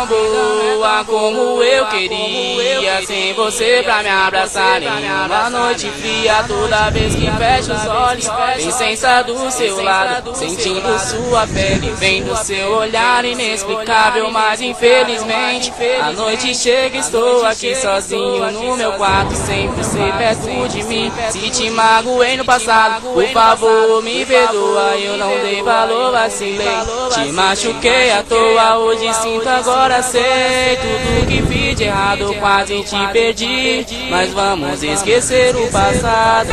tão boa como eu queria, sem você pra me abraçar. Nenhuma noite fria, toda vez que fecho os olhos, licença do seu lado, sentindo sua pele, vendo seu olhar inexplicável. Mas infelizmente a noite chega, estou aqui sozinho no meu quarto, sem você perto de mim. Se te magoei no passado, por favor me perdoa, eu não dei valor, vacilei, te machuquei à toa. Hoje sinto, agora sei tudo que fiz de errado, quase te perdi, mas vamos esquecer o passado.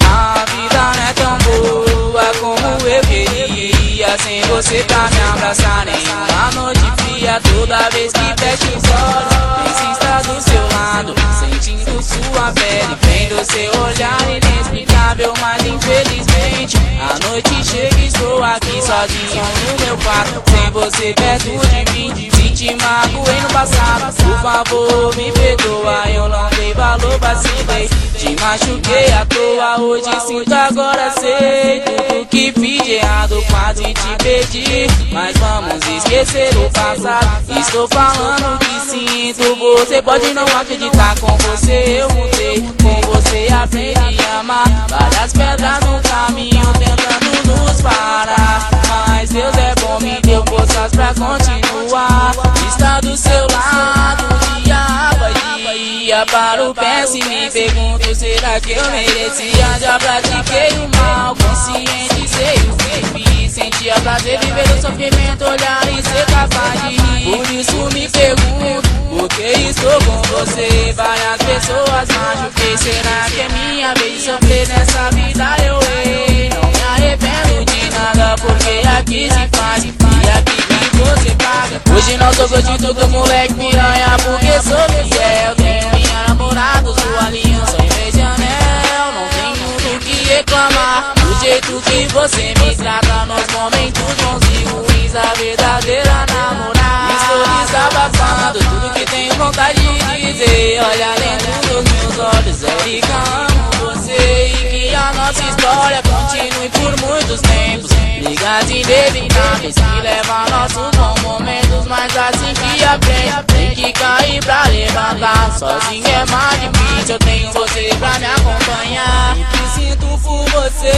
A vida não é tão boa como eu queria, sem você pra me abraçar. Nenhuma noite fria, toda vez que fecho os olhos, insista do seu lado, sentindo sua pele, vendo seu olhar inexplicável. Mas infelizmente a noite chega, estou aqui sozinho no meu quarto, sem você perto de mim. Se te magoei no passado, por favor me perdoa, eu não dei valor, vacilei, te machuquei à toa. Hoje sinto, agora sei tudo que fiz de errado, quase te perdi, mas vamos esquecer o passado. Estou falando que sinto, você pode não acreditar, com você eu mudei, com você aprendi a amar. Várias pedras no caminho tentando nos parar, mas Deus é bom, me deu forças pra continuar. Está do seu lado dia após dia, paro, penso e me pergunto, será que eu merecia? Já pratiquei o mal, consciente, sei o que fiz, sentia prazer, viver o sofrimento, olhar e ser capaz de rir. Por isso me pergunto, por que estou com você? Várias pessoas machuquei, será que é minha vez de sofrer nessa vida? Eu errei, não me arrependo de nada, porque aqui se faz e aqui que você paga. Hoje não sou gordinho do moleque piranha, porque sou fiel. Tenho minha namorada, sua aliança e meu Janel. Não tenho do que reclamar, do jeito que você me trata nos momentos bons e ruins, a verdadeira namorada. Estou desabafando tudo que tenho vontade de dizer. Olha dentro dos meus olhos, Érica, amo você, e que a nossa história continue por muitos tempos. Brigas inevitáveis que levam nossos bons momentos, mas assim que aprende, tem que cair pra levantar. Sozinho é mais difícil, eu tenho você pra me acompanhar. E que sinto por você,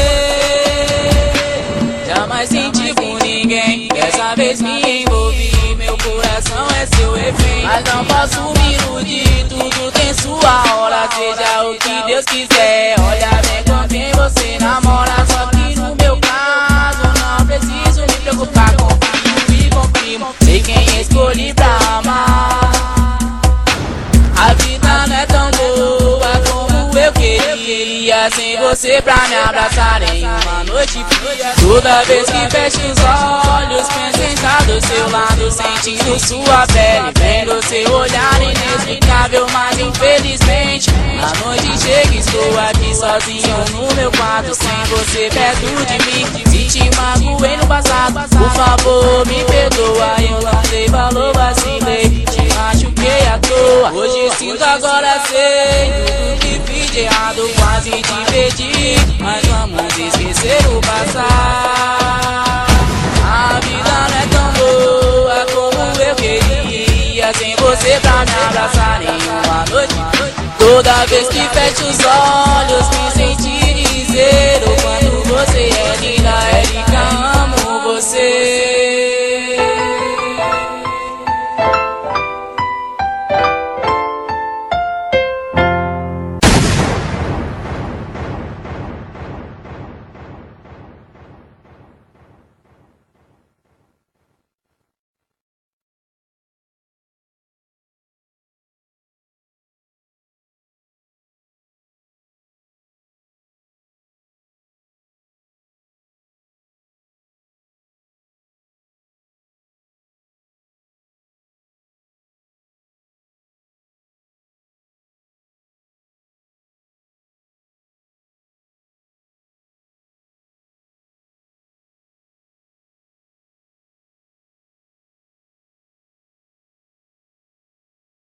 jamais senti por ninguém, dessa vez me envolvi, meu coração é seu refém. Mas não posso me iludir, tudo tem sua hora, seja o que Deus quiser. Olha bem com quem você namora, só que no meu caso não preciso me preocupar com filho e com primo, sei quem escolhi pra amar. A vida não é tão boa como eu queria, sem você pra me abraçar em uma noite fria. Toda vez que fecho os olhos, penso em estar do seu lado, sentindo sua pele, vendo seu olhar inexplicável. Mas infelizmente a noite chega, estou aqui sozinho no meu quarto, sem você perto de mim. Se te magoei no passado, por favor me perdoa, eu não dei valor, vacilei, te machuquei à toa. Hoje sinto, agora sei tudo que fiz de errado, quase te perdi, mas vamos esquecer o passado. A vida não é tão boa como eu queria, sem você pra me abraçar em uma noite. Toda vez que fecho os olhos,